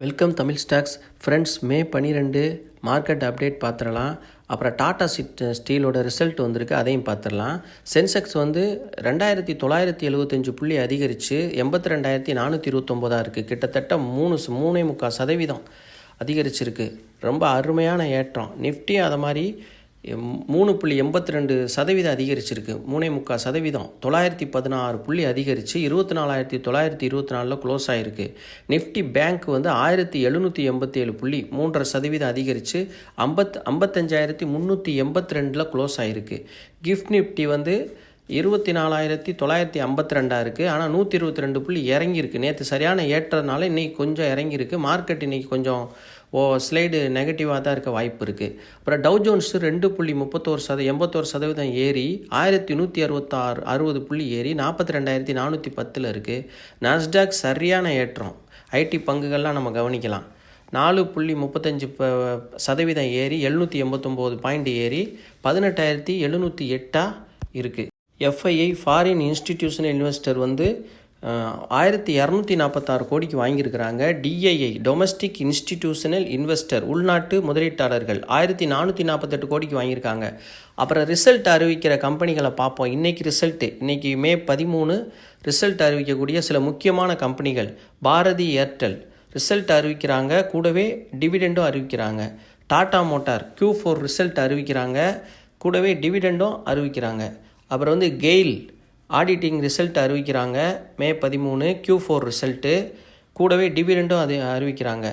Welcome Tamil stocks friends. May 12 market update பார்த்துடலாம். அப்புறம் Tata ஸ்டீலோட result வந்திருக்கு, அதையும் பார்த்துடலாம். சென்செக்ஸ் வந்து 2975 புள்ளி அதிகரித்து 82,429 இருக்குது. கிட்டத்தட்ட 3.4% அதிகரிச்சிருக்கு. ரொம்ப அருமையான ஏற்றம். நிஃப்டியும் அதை மாதிரி 3.82% அதிகரிச்சிருக்கு. 3.4%. 916 புள்ளி அதிகரித்து 24,924 க்ளோஸ் ஆகிருக்கு. நிஃப்டி பேங்க் வந்து 1787 புள்ளி 3.5% அதிகரித்து 55,382 க்ளோஸ் ஆகிருக்கு. கிஃப்ட் நிஃப்டி வந்து 24,952 இருக்குது. ஆனால் 122 புள்ளி இறங்கியிருக்கு. நேற்று சரியான ஏற்றதுனால இன்றைக்கி கொஞ்சம் இறங்கியிருக்கு. மார்க்கெட் இன்றைக்கி கொஞ்சம் ஸ்லைடு நெகட்டிவாக தான் இருக்க வாய்ப்பு இருக்குது. அப்புறம் டவ் ஜோன்ஸ் 2.81% ஏறி 1160 புள்ளி ஏறி 42,410 இருக்குது. நாஸ்டாக் சரியான ஏற்றம். ஐடி பங்குகள்லாம் நம்ம கவனிக்கலாம். 4.35% ஏறி 789 பாயிண்ட் ஏறி 18,708 இருக்குது. எஃப்ஐஐ ஃபாரின் இன்ஸ்டிடியூஷனல் இன்வெஸ்டர் வந்து 1246 கோடிக்கு வாங்கியிருக்கிறாங்க. டிஐஐ டொமஸ்டிக் இன்ஸ்டிடியூஷனல் இன்வெஸ்டர் உள்நாட்டு முதலீட்டாளர்கள் 1448 கோடிக்கு வாங்கியிருக்காங்க. அப்புறம் ரிசல்ட் அறிவிக்கிற கம்பெனிகளை பார்ப்போம். இன்றைக்கி மே 13 ரிசல்ட் அறிவிக்கக்கூடிய சில முக்கியமான கம்பெனிகள். பாரதி ஏர்டெல் ரிசல்ட் அறிவிக்கிறாங்க, கூடவே டிவிடெண்டும் அறிவிக்கிறாங்க. டாடா மோட்டார் Q4 ரிசல்ட் அறிவிக்கிறாங்க, கூடவே டிவிடெண்டும் அறிவிக்கிறாங்க. அப்புறம் வந்து கெயில் ஆடிட்டிங் ரிசல்ட் அறிவிக்கிறாங்க மே 13 Q4 ரிசல்ட்டு, கூடவே டிவிடெண்டும் அறிவிக்கிறாங்க.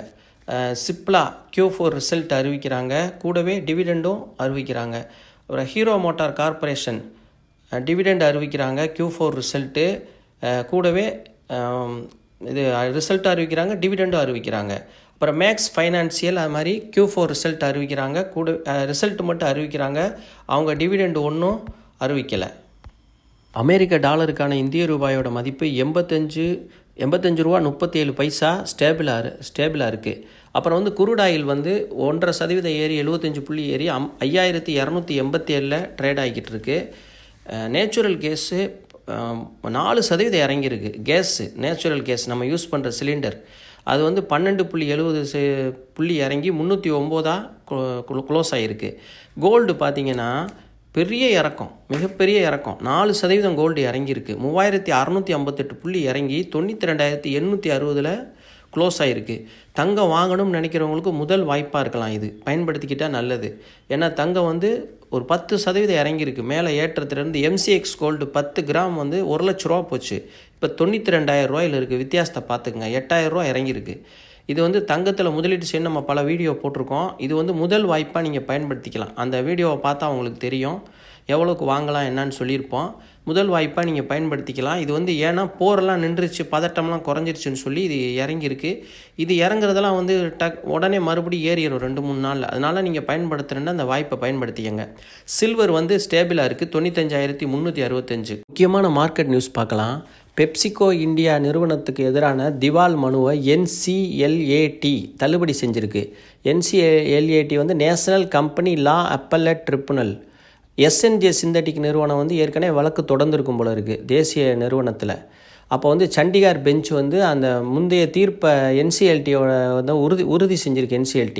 சிப்லா Q4 ரிசல்ட் அறிவிக்கிறாங்க, கூடவே டிவிடெண்டும் அறிவிக்கிறாங்க. அப்புறம் ஹீரோ மோட்டார் கார்பரேஷன் டிவிடெண்ட் அறிவிக்கிறாங்க Q4 ரிசல்ட்டு, கூடவே இது ரிசல்ட் அறிவிக்கிறாங்க, டிவிடெண்டும் அறிவிக்கிறாங்க. அப்புறம் மேக்ஸ் ஃபைனான்சியல் அது மாதிரி Q4 ரிசல்ட் அறிவிக்கிறாங்க, கூட ரிசல்ட் மட்டும் அறிவிக்கிறாங்க, அவங்க டிவிடெண்ட் ஒன்றும் அறிவிக்கலை. அமெரிக்க டாலருக்கான இந்திய ரூபாயோட மதிப்பு 85 ரூபா 37 பைசா ஸ்டேபிளாக இருக்குது. அப்புறம் வந்து குருடாயில் வந்து 1.5% ஏறி 75 புள்ளி ஏறி 5287 ட்ரேட் ஆகிக்கிட்டு இருக்கு. நேச்சுரல் கேஸு 4% இறங்கியிருக்கு. நேச்சுரல் கேஸ் நம்ம யூஸ் பண்ணுற சிலிண்டர் அது வந்து 12.70 புள்ளி இறங்கி 309 க்ளோஸ் ஆகிருக்கு. கோல்டு பார்த்திங்கன்னா பெரிய இறக்கம், மிகப்பெரிய இறக்கம். 4% கோல்டு இறங்கியிருக்கு. 3658 புள்ளி இறங்கி 92,860 க்ளோஸ் ஆகிருக்கு. தங்கம் வாங்கணும்னு நினைக்கிறவங்களுக்கு முதல் வாய்ப்பாக இருக்கலாம். இது பயன்படுத்திக்கிட்டால் நல்லது. ஏன்னா தங்கம் வந்து ஒரு 10% இறங்கியிருக்கு. மேலே ஏற்றத்துலேருந்து MCX கோல்டு 10 கிராம் வந்து 1 லட்ச ரூபா போச்சு. இப்போ 92,000 ரூபாயில் இருக்குது. வித்தியாசத்தை பார்த்துக்குங்க. 8,000 ரூபா இறங்கியிருக்கு. இது வந்து தங்கத்தில் முதலீட்டு செய்ய நம்ம பல வீடியோ போட்டிருக்கோம். இது வந்து முதல் வாய்ப்பாக நீங்கள் பயன்படுத்திக்கலாம். அந்த வீடியோவை பார்த்தா உங்களுக்கு தெரியும் எவ்வளோக்கு வாங்கலாம் என்னன்னு சொல்லியிருப்போம். முதல் வாய்ப்பாக நீங்கள் பயன்படுத்திக்கலாம். இது வந்து ஏன்னா போரெல்லாம் நின்றுச்சு, பதட்டம்லாம் குறைஞ்சிருச்சுன்னு சொல்லி இது இறங்கியிருக்கு. இது இறங்குறதெல்லாம் வந்து உடனே மறுபடியும் ஏறிடும் 2-3 நாளில். அதனால் நீங்கள் பயன்படுத்துகிறேன்னா அந்த வாய்ப்பை பயன்படுத்திக்கங்க. சில்வர் வந்து ஸ்டேபிளாக இருக்குது, 95,365. முக்கியமான மார்க்கெட் நியூஸ் பார்க்கலாம். பெப்சிகோ இந்தியா நிறுவனத்துக்கு எதிரான திவால் மனுவை NCLAT தள்ளுபடி செஞ்சுருக்கு. NCLAT வந்து national company law appellate tribunal. SNJ synthetic நிறுவனம் வந்து ஏற்கனவே வழக்கு தொடர்ந்துருக்கும் போல இருக்குது தேசிய நிறுவனத்தில். அப்போ வந்து சண்டிகார் பெஞ்ச் வந்து அந்த முந்தைய தீர்ப்பை NCLTயோட வந்து உறுதி செஞ்சுருக்கு. NCLT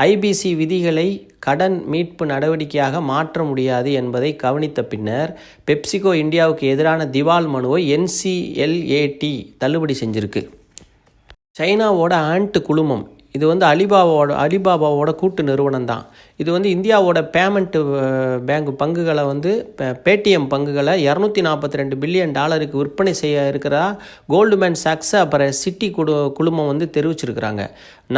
IBC விதிகளை கடன் மீட்பு நடவடிக்கையாக மாற்ற முடியாது என்பதை கவனித்த பின்னர் பெப்சிகோ இந்தியாவுக்கு எதிரான திவால் மனுவை NCLAT தள்ளுபடி செஞ்சுருக்கு. சைனாவோட ஆண்ட் குழுமம் இது வந்து அலிபாபாவோட கூட்டு நிறுவனம் தான். இது வந்து இந்தியாவோட பேமெண்ட்டு பேங்க் பங்குகளை வந்து பேடிஎம் பங்குகளை $242 பில்லியன் விற்பனை செய்ய இருக்கிறதா கோல்ட்மேன் சாக்ஸ் அப்புறம் சிட்டி குழுமம் வந்து தெரிவிச்சிருக்கிறாங்க.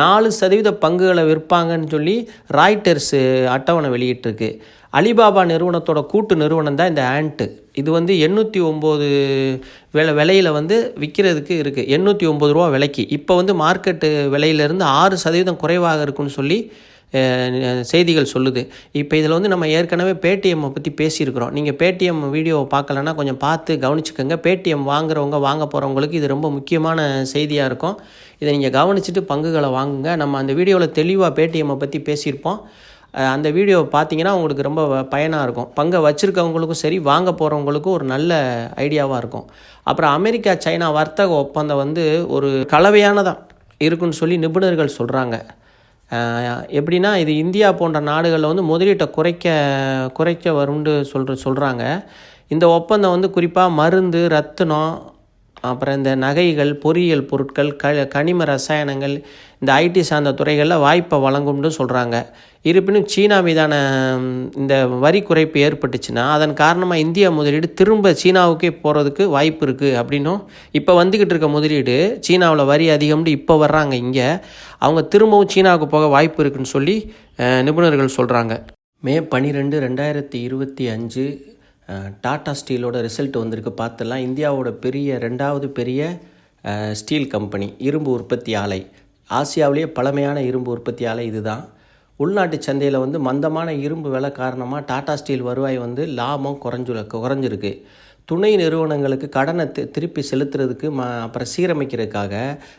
4% பங்குகளை விற்பாங்கன்னு சொல்லி ராய்டர்ஸ் அட்டவணை வெளியிட்டிருக்கு. அலிபாபா நிறுவனத்தோட கூட்டு நிறுவனம் தான் இந்த ஆண்ட்டு. இது வந்து 809 விலையில் வந்து விற்கிறதுக்கு இருக்குது. 809 ரூபா விலைக்கு. இப்போ வந்து மார்க்கெட்டு விலையிலேருந்து 6% குறைவாக இருக்குன்னு சொல்லி செய்திகள் சொல்லுது. இப்போ இதில் வந்து நம்ம ஏற்கனவே பேடிஎம்மை பற்றி பேசியிருக்கிறோம். நீங்கள் பேடிஎம் வீடியோவை பார்க்கலன்னா கொஞ்சம் பார்த்து கவனிச்சுக்கோங்க. பேடிஎம் வாங்க போகிறவங்களுக்கு இது ரொம்ப முக்கியமான செய்தியாக இருக்கும். இதை நீங்கள் கவனிச்சுட்டு பங்குகளை வாங்குங்க. நம்ம அந்த வீடியோவில் தெளிவாக பேடிஎம்மை பற்றி பேசியிருப்போம். அந்த வீடியோவை பார்த்தீங்கன்னா உங்களுக்கு ரொம்ப பயனாக இருக்கும். பங்கை வச்சுருக்கவங்களுக்கும் சரி, வாங்க போகிறவங்களுக்கும் ஒரு நல்ல ஐடியாவாக இருக்கும். அப்புறம் அமெரிக்கா சைனா வர்த்தக ஒப்பந்தம் வந்து ஒரு கலவையானதான். இருக்குன்னு சொல்லி நிபுணர்கள் சொல்கிறாங்க. எப்படின்னா இது இந்தியா போன்ற நாடுகளில் வந்து முதலீட்டை குறைக்க வரும்னு சொல்கிறாங்க. இந்த ஒப்பந்தம் வந்து குறிப்பாக மருந்து, ரத்தினம், அப்புறம் இந்த நகைகள், பொறியியல் பொருட்கள், கனிம ரசாயனங்கள், இந்த ஐடி சார்ந்த துறைகளில் வாய்ப்பை வழங்கும்னு சொல்கிறாங்க. இருப்பினும் சீனா மீதான இந்த வரி குறைப்பு ஏற்பட்டுச்சுன்னா அதன் காரணமாக இந்தியா முதலீடு திரும்ப சீனாவுக்கே போகிறதுக்கு வாய்ப்பு இருக்குது அப்படின்னும், இப்போ வந்துக்கிட்டு இருக்க முதலீடு சீனாவில் வரி அதிகம்னு இப்போ வர்றாங்க இங்கே, அவங்க திரும்பவும் சீனாவுக்கு போக வாய்ப்பு இருக்குதுன்னு சொல்லி நிபுணர்கள் சொல்கிறாங்க. மே 12, 2025 டாடா ஸ்டீலோட ரிசல்ட் வந்திருக்கு. பார்த்துலாம் இந்தியாவோட ரெண்டாவது பெரிய ஸ்டீல் கம்பெனி, இரும்பு உற்பத்தி ஆலை, ஆசியாவிலேயே பழமையான இரும்பு உற்பத்தி ஆலை இதுதான். உள்நாட்டு சந்தையில் வந்து மந்தமான இரும்பு விலை காரணமாக டாடா ஸ்டீல் வருவாய் வந்து லாபம் குறைஞ்சிருக்கு. துணை நிறுவனங்களுக்கு கடனை திருப்பி செலுத்துறதுக்கு அப்புறம் சீரமைக்கிறதுக்காக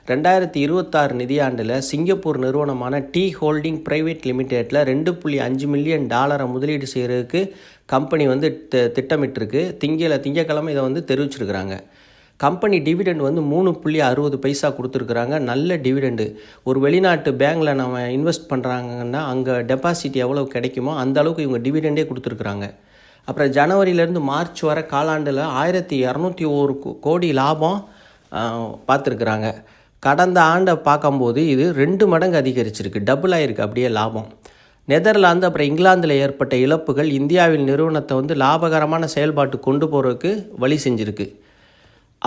2026 நிதியாண்டில் சிங்கப்பூர் நிறுவனமான டி ஹோல்டிங் பிரைவேட் லிமிடெட்டில் $2.5 மில்லியன் முதலீடு செய்கிறதுக்கு கம்பெனி வந்து திட்டமிட்டிருக்கு. திங்கக்கிழமை இதை வந்து தெரிவிச்சிருக்கிறாங்க. கம்பெனி டிவிடெண்ட் வந்து 3.60 பைசா கொடுத்துருக்குறாங்க. நல்ல டிவிடெண்டு. ஒரு வெளிநாட்டு பேங்கில் நம்ம இன்வெஸ்ட் பண்ணுறாங்கன்னா அங்கே டெபாசிட் எவ்வளோ கிடைக்குமோ அந்த அளவுக்கு இவங்க டிவிடெண்டே கொடுத்துருக்குறாங்க. அப்புறம் ஜனவரியிலேருந்து மார்ச் வரை காலாண்டில் 1201 கோடி லாபம் பார்த்துருக்குறாங்க. கடந்த ஆண்டை பார்க்கும்போது இது 2 மடங்கு அதிகரிச்சிருக்கு, டபுள் ஆகிருக்கு அப்படியே லாபம். நெதர்லாந்து அப்புறம் இங்கிலாந்தில் ஏற்பட்ட இழப்புகள் இந்தியாவில் நிறுவனத்தை வந்து லாபகரமான செயல்பாட்டு கொண்டு போகிறதுக்கு வழி செஞ்சுருக்கு.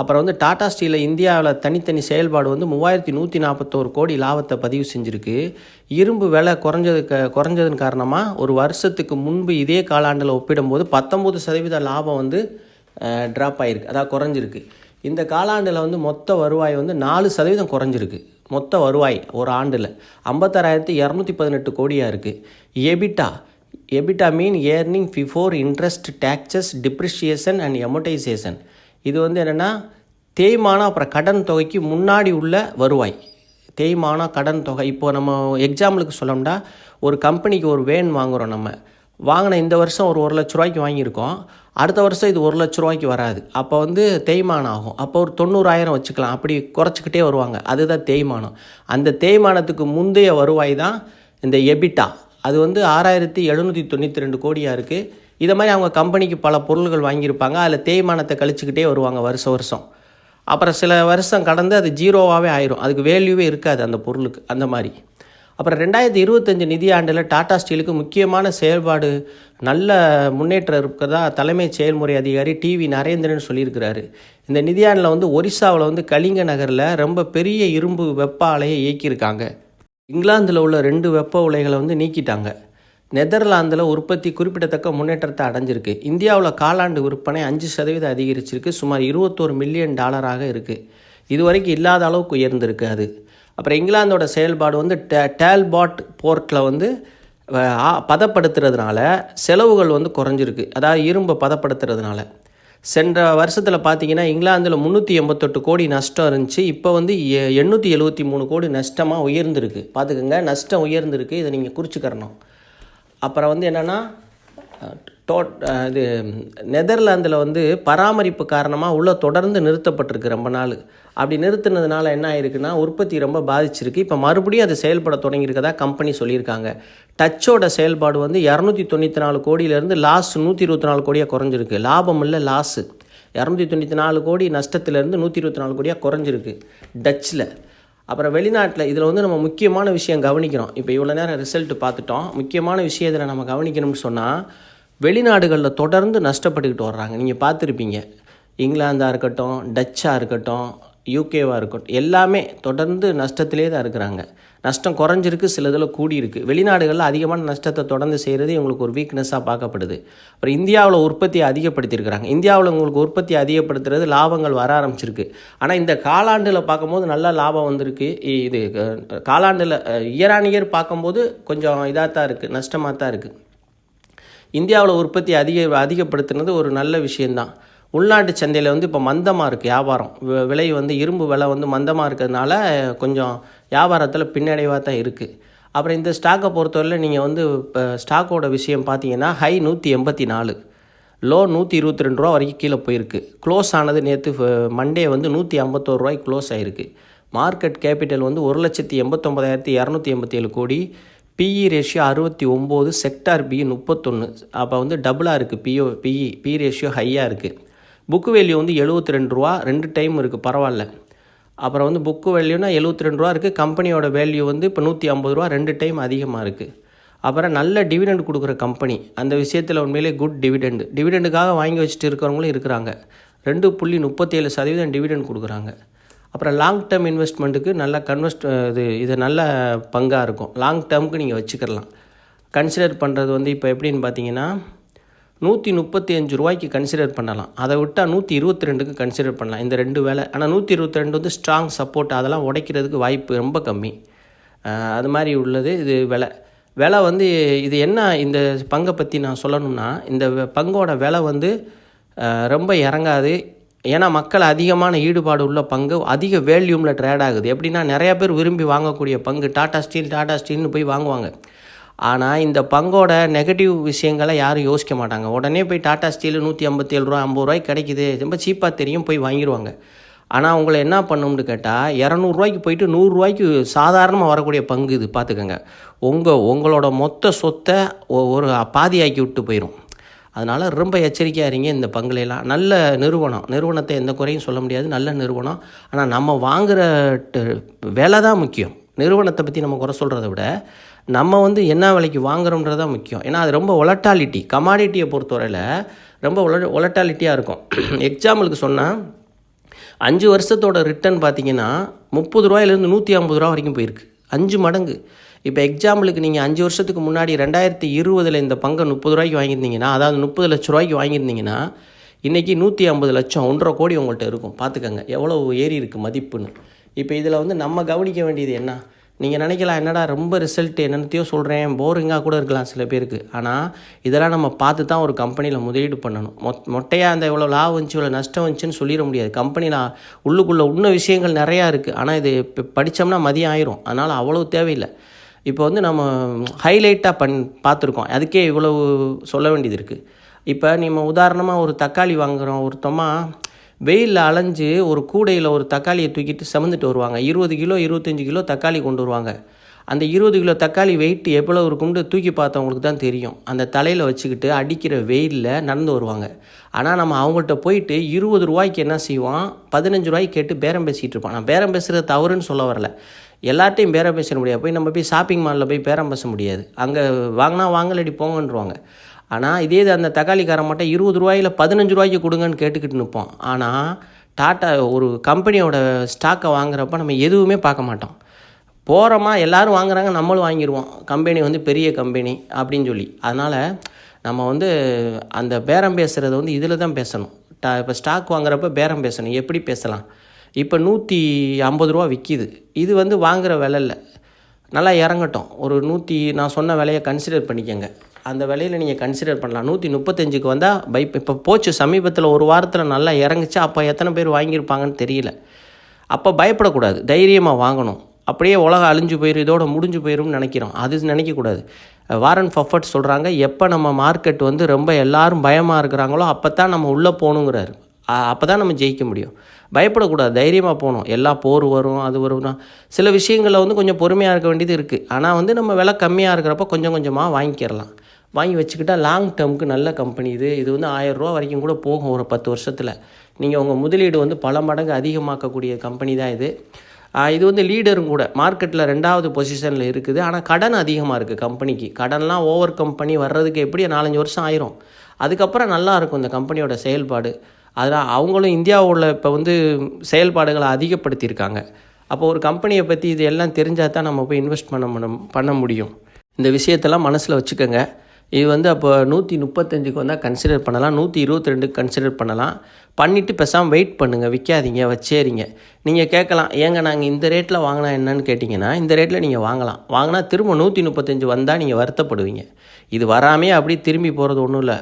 அப்புறம் வந்து டாடா ஸ்டீலில் இந்தியாவில் தனித்தனி செயல்பாடு வந்து 3141 கோடி லாபத்தை பதிவு செஞ்சுருக்கு. இரும்பு விலை குறைஞ்சதன் காரணமாக ஒரு வருஷத்துக்கு முன்பு இதே காலாண்டில் ஒப்பிடும்போது 19% லாபம் வந்து ட்ராப் ஆகிருக்கு, அதாவது குறைஞ்சிருக்கு. இந்த காலாண்டில் வந்து மொத்த வருவாய் வந்து 4% குறைஞ்சிருக்கு. மொத்த வருவாய் ஒரு ஆண்டில் 56,218 கோடியாக இருக்குது. EBITDA mean earning before interest, taxes, depreciation and amortization. இது வந்து என்னென்னா தேய்மானம் அப்புறம் கடன் தொகைக்கு முன்னாடி உள்ள வருவாய். தேய்மானம், கடன் தொகை. இப்போது நம்ம எக்ஸாம்பிளுக்கு சொல்லணும்னா ஒரு கம்பெனிக்கு ஒரு வேன் வாங்குகிறோம். நம்ம வாங்கின இந்த வருஷம் ஒரு 1 லட்ச ரூபாய்க்கு வாங்கியிருக்கோம். அடுத்த வருஷம் இது 1 லட்ச ரூபாய்க்கு வராது. அப்போ வந்து தேய்மானம் ஆகும். அப்போ ஒரு 90,000 வச்சுக்கலாம். அப்படி குறைச்சிக்கிட்டே வருவாங்க. அதுதான் தேய்மானம். அந்த தேய்மானத்துக்கு முந்தைய வருவாய் தான் இந்த எபிட்டா. அது வந்து 6,792 கோடியாக இருக்குது. இதை மாதிரி அவங்க கம்பெனிக்கு பல பொருள்கள் வாங்கியிருப்பாங்க. அதில் தேய்மானத்தை கழிச்சுக்கிட்டே வருவாங்க வருஷம். அப்புறம் சில வருஷம் கடந்து அது ஜீரோவாகவே ஆயிரும். அதுக்கு வேல்யூவே இருக்காது அந்த பொருளுக்கு, அந்த மாதிரி. அப்புறம் 2025 நிதியாண்டில் டாடா ஸ்டீலுக்கு முக்கியமான செயல்பாடு நல்ல முன்னேற்றம் இருக்கிறதா தலைமை செயல்முறை அதிகாரி டிவி நரேந்திரன் சொல்லியிருக்கிறாரு. இந்த நிதியாண்டில் வந்து ஒரிசாவில் வந்து கலிங்க நகரில் ரொம்ப பெரிய இரும்பு வெப்ப ஆலையை இயக்கியிருக்காங்க. இங்கிலாந்தில் உள்ள 2 வெப்ப உலைகளை வந்து நீக்கிட்டாங்க. நெதர்லாந்தில் உற்பத்தி குறிப்பிடத்தக்க முன்னேற்றத்தை அடைஞ்சிருக்கு. இந்தியாவில் காலாண்டு விற்பனை 5% அதிகரிச்சிருக்கு. சுமார் $21 மில்லியன் இருக்குது. இதுவரைக்கும் இல்லாத அளவுக்கு உயர்ந்திருக்கு அது. அப்புறம் இங்கிலாந்தோட செயல்பாடு வந்து டேல்பாட் போர்ட்டில் வந்து பதப்படுத்துறதுனால செலவுகள் வந்து குறைஞ்சிருக்கு. அதாவது இரும்பை பதப்படுத்துறதுனால. சென்ற வருஷத்தில் பார்த்தீங்கன்னா இங்கிலாந்தில் 388 கோடி நஷ்டம் இருந்துச்சு. இப்போ வந்து 873 கோடி நஷ்டமாக உயர்ந்திருக்கு. பார்த்துக்கோங்க, நஷ்டம் உயர்ந்திருக்கு. இதை நீங்கள் குறிச்சுக்கிறணும். அப்புறம் வந்து என்னென்னா இது நெதர்லாந்தில் வந்து பராமரிப்பு காரணமாக உள்ளே தொடர்ந்து நிறுத்தப்பட்டிருக்கு ரொம்ப நாள். அப்படி நிறுத்தினதுனால என்ன ஆயிருக்குன்னா உற்பத்தி ரொம்ப பாதிச்சிருக்கு. இப்போ மறுபடியும் அது செயல்பட தொடங்கியிருக்கதா கம்பெனி சொல்லியிருக்காங்க. டச்சோட செயல்பாடு வந்து 294 கோடியிலேருந்து லாஸ் 124 கோடியாக குறைஞ்சிருக்கு. லாபம் இல்லை, லாஸு. 294 கோடி நஷ்டத்துலேருந்து 124 கோடியாக குறைஞ்சிருக்கு டச்சில். அப்புறம் வெளிநாட்டில் இதில் வந்து நம்ம முக்கியமான விஷயம் கவனிக்கிறோம். இப்போ இவ்வளோ நேரம் ரிசல்ட்டு பார்த்துட்டோம். முக்கியமான விஷயம் இதில் நம்ம கவனிக்கணும்னு சொன்னால் வெளிநாடுகளில் தொடர்ந்து நஷ்டப்பட்டுக்கிட்டு வர்றாங்க. நீங்கள் பார்த்துருப்பீங்க. இங்கிலாந்தாக இருக்கட்டும், டச்சாக இருக்கட்டும், யூகேவாக இருக்கட்டும், எல்லாமே தொடர்ந்து நஷ்டத்திலே தான் இருக்கிறாங்க. நஷ்டம் குறைஞ்சிருக்கு, சில இதில் கூடியிருக்கு. வெளிநாடுகளில் அதிகமான நஷ்டத்தை தொடர்ந்து செய்கிறது இவங்களுக்கு ஒரு வீக்னஸாக பார்க்கப்படுது. அப்புறம் இந்தியாவில் உற்பத்தியை அதிகப்படுத்தியிருக்கிறாங்க. இந்தியாவில் உங்களுக்கு உற்பத்தி அதிகப்படுத்துறது லாபங்கள் வர ஆரம்பிச்சிருக்கு. ஆனால் இந்த காலாண்டில் பார்க்கும்போது நல்ல லாபம் வந்திருக்கு. இது காலாண்டில் இயர் ஆன் இயர் பார்க்கும்போது கொஞ்சம் இதாக தான் இருக்குது, நஷ்டமாக தான் இருக்குது. இந்தியாவில் உற்பத்தி அதிகப்படுத்துனது ஒரு நல்ல விஷயந்தான். உள்நாட்டு சந்தையில் வந்து இப்போ மந்தமாக இருக்குது வியாபாரம். விலை வந்து இரும்பு விலை வந்து மந்தமாக இருக்கிறதுனால கொஞ்சம் வியாபாரத்தில் பின்னடைவாக தான் இருக்குது. அப்புறம் இந்த ஸ்டாக்கை பொறுத்தவரையில் நீங்கள் வந்து இப்போ ஸ்டாக்கோட விஷயம் பார்த்தீங்கன்னா ஹை 184, லோ 122 ரூபா வரைக்கும் கீழே போயிருக்கு. க்ளோஸ் ஆனது நேற்று மண்டே வந்து 151 ரூபாய்க்கு க்ளோஸ் ஆகிருக்கு. மார்க்கெட் கேபிட்டல் வந்து 1,89,287 கோடி, பிஇ ரேஷியோ 69, செக்டார் பி 31. அப்போ வந்து டபுளாக இருக்குது. பி ரேஷியோ ஹையாக இருக்குது. புக்கு வேல்யூ வந்து 72 ரூபா, 2 டைம் இருக்குது, பரவாயில்ல. அப்புறம் வந்து புக்கு வேல்யூனா 72 ரூபா இருக்குது. கம்பெனியோட வேல்யூ வந்து இப்போ 150 ரூபா, 2 டைம் அதிகமாக இருக்குது. அப்புறம் நல்ல டிவிடெண்ட் கொடுக்குற கம்பெனி, அந்த விஷயத்தில் உண்மையிலே குட் டிவிடெண்டுக்காக வாங்கி வச்சுட்டு இருக்கிறவங்களும் இருக்கிறாங்க. 2.37% டிவிடெண்ட் கொடுக்குறாங்க. அப்புறம் லாங் டேர்ம் இன்வெஸ்ட்மெண்ட்டுக்கு நல்ல இது நல்ல பங்காக இருக்கும். லாங் டேர்முக்கு நீங்கள் வச்சுக்கலாம். கன்சிடர் பண்ணுறது வந்து இப்போ எப்படின்னு பார்த்தீங்கன்னா 135 ரூபாய்க்கு கன்சிடர் பண்ணலாம். அதை விட்டால் 122க்கு கன்சிடர் பண்ணலாம். இந்த 2 வேலை. ஆனால் 122 வந்து ஸ்ட்ராங் சப்போர்ட், அதெல்லாம் உடைக்கிறதுக்கு வாய்ப்பு ரொம்ப கம்மி. அது மாதிரி உள்ளது இது விலை வந்து இது என்ன, இந்த பங்கை பற்றி நான் சொல்லணும்னா, இந்த பங்கோட விலை வந்து ரொம்ப இறங்காது. ஏன்னா மக்கள் அதிகமான ஈடுபாடு உள்ள பங்கு, அதிக வேல்யூமில் ட்ரேட் ஆகுது. எப்படின்னா நிறையா பேர் விரும்பி வாங்கக்கூடிய பங்கு டாடா ஸ்டீல்னு போய் வாங்குவாங்க. ஆனால் இந்த பங்கோட நெகட்டிவ் விஷயங்களை யாரும் யோசிக்க மாட்டாங்க. உடனே போய் டாடா ஸ்டீல் 157 ரூபா 50 ரூபாய்க்கு கிடைக்குது, ரொம்ப சீப்பாக தெரியும், போய் வாங்கிடுவாங்க. ஆனால் உங்களை என்ன பண்ணணும்னு கேட்டால் 200 ரூபாய்க்கு போயிட்டு 100 ரூபாய்க்கு சாதாரணமாக வரக்கூடிய பங்கு இது. பார்த்துக்கோங்க, உங்களோட மொத்த சொத்தை ஒரு பாதியாக்கி விட்டு போயிடும். அதனால் ரொம்ப எச்சரிக்கையாக இருங்க இந்த பங்குலாம். நல்ல நிறுவனத்தை எந்த குறையும் சொல்ல முடியாது, நல்ல நிறுவனம். ஆனால் நம்ம வாங்குகிற விலை தான் முக்கியம். நிறுவனத்தை பற்றி நம்ம குறை சொல்கிறத விட நம்ம வந்து என்ன விலைக்கு வாங்குகிறோம்ன்றது தான் முக்கியம். ஏன்னா அது ரொம்ப ஒலட்டாலிட்டி, கமாடிட்டியை பொறுத்தவரையில் ரொம்ப ஒலட்டாலிட்டியாக இருக்கும். எக்ஸாம்பிளுக்கு சொன்னால் 5 வருஷத்தோட ரிட்டர்ன் பார்த்திங்கன்னா 30 ரூபாயிலேருந்து 150 ரூபா வரைக்கும் போயிருக்கு, 5 மடங்கு. இப்போ எக்ஸாம்பிளுக்கு நீங்கள் 5 வருஷத்துக்கு முன்னாடி 2020 இந்த பங்கை 30 ரூபாய்க்கு வாங்கியிருந்தீங்கன்னா, அதாவது 30 லட்ச ரூபாய்க்கு வாங்கியிருந்தீங்கன்னா, இன்றைக்கி 150 லட்சம் 1.5 கோடி உங்கள்கிட்ட இருக்கும். பார்த்துக்கங்க எவ்வளோ ஏறி இருக்குது மதிப்புன்னு. இப்போ இதில் வந்து நம்ம கவனிக்க வேண்டியது என்ன, நீங்கள் நினைக்கலாம் என்னடா ரொம்ப ரிசல்ட் என்னென்னத்தையோ சொல்கிறேன், போரிங்காக கூட இருக்கலாம் சில பேருக்கு. ஆனால் இதெல்லாம் நம்ம பார்த்து தான் ஒரு கம்பெனியில் முதலீடு பண்ணணும். மொட்டையாக அந்த இவ்வளோ லாபம் வந்துச்சு இவ்வளோ நஷ்டம் வந்துச்சுன்னு சொல்லிட முடியாது. கம்பெனியில் உள்ளுக்குள்ளே இன்னும் விஷயங்கள் நிறையா இருக்குது. ஆனால் இது இப்போ படித்தோம்னா மதியம் ஆயிரும். அதனால் அவ்வளோ தேவையில்லை. இப்போ வந்து நம்ம ஹைலைட்டாக பார்த்துருக்கோம், அதுக்கே இவ்வளவு சொல்ல வேண்டியது இருக்குது. இப்போ நம்ம உதாரணமாக ஒரு தக்காளி வாங்குகிறோம், ஒருத்தமா வெயிலில் அலைஞ்சு ஒரு கூடையில் ஒரு தக்காளியை தூக்கிட்டு சுமந்துட்டு வருவாங்க. 20 கிலோ 25 கிலோ தக்காளி கொண்டு வருவாங்க. அந்த 20 கிலோ தக்காளி வெயிட் எவ்வளோ இருக்கும்னு தூக்கி பார்த்தவங்களுக்கு தான் தெரியும். அந்த தலையில் வச்சுக்கிட்டு அடிக்கிற வெயிலில் நடந்து வருவாங்க. ஆனால் நம்ம அவங்கள்ட்ட போயிட்டு 20 ரூபாய்க்கு என்ன செய்வான், 15 ரூபாய்க்கு கேட்டு பேரம் பேசிகிட்டு இருப்பான். நான் பேரம் பேசுகிறது தவறுன்னு சொல்ல வரல, எல்லார்ட்டையும் பேரம் பேச முடியாது. நம்ம போய் ஷாப்பிங் மாலில் போய் பேரம் பேச முடியாது. அங்கே வாங்கினா வாங்கலடி போங்கன்றுவாங்க. ஆனால் இதே அந்த தக்காளிக்காரன் மட்டும் 20 ரூபாயில் 15 ரூபாய்க்கு கொடுங்கன்னு கேட்டுக்கிட்டு நிற்போம். ஆனால் டாட்டா ஒரு கம்பெனியோட ஸ்டாக்கை வாங்குறப்ப நம்ம எதுவுமே பார்க்க மாட்டோம். போகிறோமா எல்லோரும் வாங்குறாங்க, நம்மளும் வாங்கிடுவோம். கம்பெனி வந்து பெரிய கம்பெனி அப்படின்னு சொல்லி. அதனால் நம்ம வந்து அந்த பேரம் பேசுகிறது வந்து இதில் தான் பேசணும். இப்போ ஸ்டாக் வாங்குறப்ப பேரம் பேசணும். எப்படி பேசலாம், இப்போ 150 ரூபா விற்கிது, இது வந்து வாங்குகிற விலை இல்லை, நல்லா இறங்கட்டும். ஒரு நான் சொன்ன விலையை கன்சிடர் பண்ணிக்கோங்க. அந்த விலையில் நீங்கள் கன்சிடர் பண்ணலாம். 135க்கு வந்தால் இப்போ போச்சு, சமீபத்தில் ஒரு வாரத்தில் நல்லா இறங்குச்சு. அப்போ எத்தனை பேர் வாங்கியிருப்பாங்கன்னு தெரியல. அப்போ பயப்படக்கூடாது, தைரியமாக வாங்கணும். அப்படியே உலகம் அழிஞ்சு போயிடும், இதோட முடிஞ்சு போயிடும்னு நினைக்கிறோம், அது நினைக்கக்கூடாது. வாரன் பஃபட் சொல்கிறாங்க, எப்போ நம்ம மார்க்கெட் வந்து ரொம்ப எல்லாரும் பயமாக இருக்கிறாங்களோ அப்போ தான் நம்ம உள்ளே போகணுங்கிறாரு. அப்போ தான் நம்ம ஜெயிக்க முடியும். பயப்படக்கூடாது, தைரியமாக போகணும். எல்லாம் போர் வரும், அது வரும்னா சில விஷயங்களில் வந்து கொஞ்சம் பொறுமையாக இருக்க வேண்டியது இருக்குது. ஆனால் வந்து நம்ம விலை கம்மியாக இருக்கிறப்ப கொஞ்சம் கொஞ்சமாக வாங்கிக்கிறலாம். வாங்கி வச்சுக்கிட்டால் லாங் டேர்முக்கு நல்ல கம்பெனி இது வந்து 1000 ரூபா வரைக்கும் கூட போகும் ஒரு 10 வருஷத்தில். நீங்கள் உங்கள் முதலீடு வந்து பல மடங்கு அதிகமாக்கக்கூடிய கம்பெனி தான் இது. இது வந்து லீடரும் கூட, மார்க்கெட்டில் 2வது பொசிஷனில் இருக்குது. ஆனால் கடன் அதிகமாக இருக்குது கம்பெனிக்கு. கடன்லாம் ஓவர் கம்பெனி வர்றதுக்கு எப்படி 4-5 வருஷம் ஆயிரும். அதுக்கப்புறம் நல்லாயிருக்கும் இந்த கம்பெனியோட செயல்பாடு. அதனால் அவங்களும் இந்தியாவில் இப்போ வந்து செயல்பாடுகளை அதிகப்படுத்தியிருக்காங்க. அப்போ ஒரு கம்பெனியை பற்றி இது எல்லாம் தெரிஞ்சால் தான் நம்ம போய் இன்வெஸ்ட் பண்ண முடியும். இந்த விஷயத்தெல்லாம் மனசில் வச்சுக்கோங்க. இது வந்து அப்போ 135க்கு வந்தால் கன்சிடர் பண்ணலாம், 122க்கு கன்சிடர் பண்ணலாம். பண்ணிவிட்டு பேசாமல் வெயிட் பண்ணுங்கள், விற்காதீங்க, வச்சேரிங்க. நீங்கள் கேட்கலாம், ஏங்க நாங்கள் இந்த ரேட்டில் வாங்கினா என்னன்னு கேட்டிங்கன்னா, இந்த ரேட்டில் நீங்கள் வாங்கினா திரும்ப 135 வந்தால் நீங்கள் வருத்தப்படுவீங்க. இது வராமே அப்படி திரும்பி போகிறது ஒன்றும் இல்லை.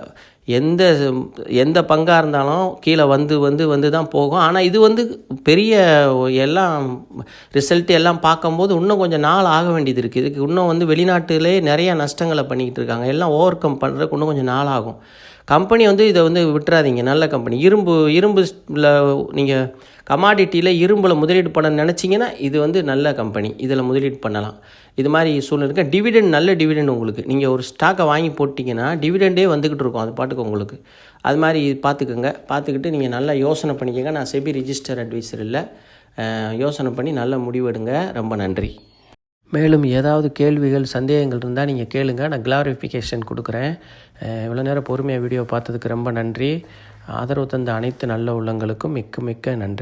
எந்த பங்காக இருந்தாலும் கீழே வந்து தான் போகும். ஆனால் இது வந்து பெரிய எல்லாம் ரிசல்ட்டு எல்லாம் பார்க்கும்போது இன்னும் கொஞ்சம் நாள் ஆக வேண்டியது இருக்குது. இதுக்கு இன்னும் வந்து வெளிநாட்டிலே நிறைய நஷ்டங்களை பண்ணிக்கிட்டு இருக்காங்க. எல்லாம் ஓவர் கம் பண்ணுறதுக்கு இன்னும் கொஞ்சம் நாள் ஆகும். கம்பெனி வந்து இதை வந்து விட்டுறாதீங்க. நல்ல கம்பெனி. இரும்புல நீங்கள் கமாடிட்டியில் இரும்பில் முதலீடு பண்ண நினச்சிங்கன்னா இது வந்து நல்ல கம்பெனி. இதில் முதலீடு பண்ணலாம். இது மாதிரி சூழ்நிலை டிவிடெண்ட், நல்ல டிவிடெண்ட் உங்களுக்கு. நீங்கள் ஒரு ஸ்டாக்கை வாங்கி போட்டிங்கன்னா டிவிடெண்டே வந்துக்கிட்டு இருக்கும் அது பாட்டுக்கு உங்களுக்கு. அது மாதிரி பார்த்துக்கோங்க. பார்த்துக்கிட்டு நீங்கள் நல்லா யோசனை பண்ணிக்கோங்க. நான் செபி ரிஜிஸ்டர் அட்வைசர் இல்லை. யோசனை பண்ணி நல்ல முடிவெடுங்க. ரொம்ப நன்றி. மேலும் ஏதாவது கேள்விகள், சந்தேகங்கள் இருந்தால் நீங்கள் கேளுங்க. நான் கிளாரிஃபிகேஷன் கொடுக்குறேன். இவ்வளோ நேரம் பொறுமையாக வீடியோ பார்த்ததுக்கு ரொம்ப நன்றி. ஆதரவு தந்த அனைத்து நல்ல உள்ளங்களுக்கும் மிக்க மிக்க நன்றி.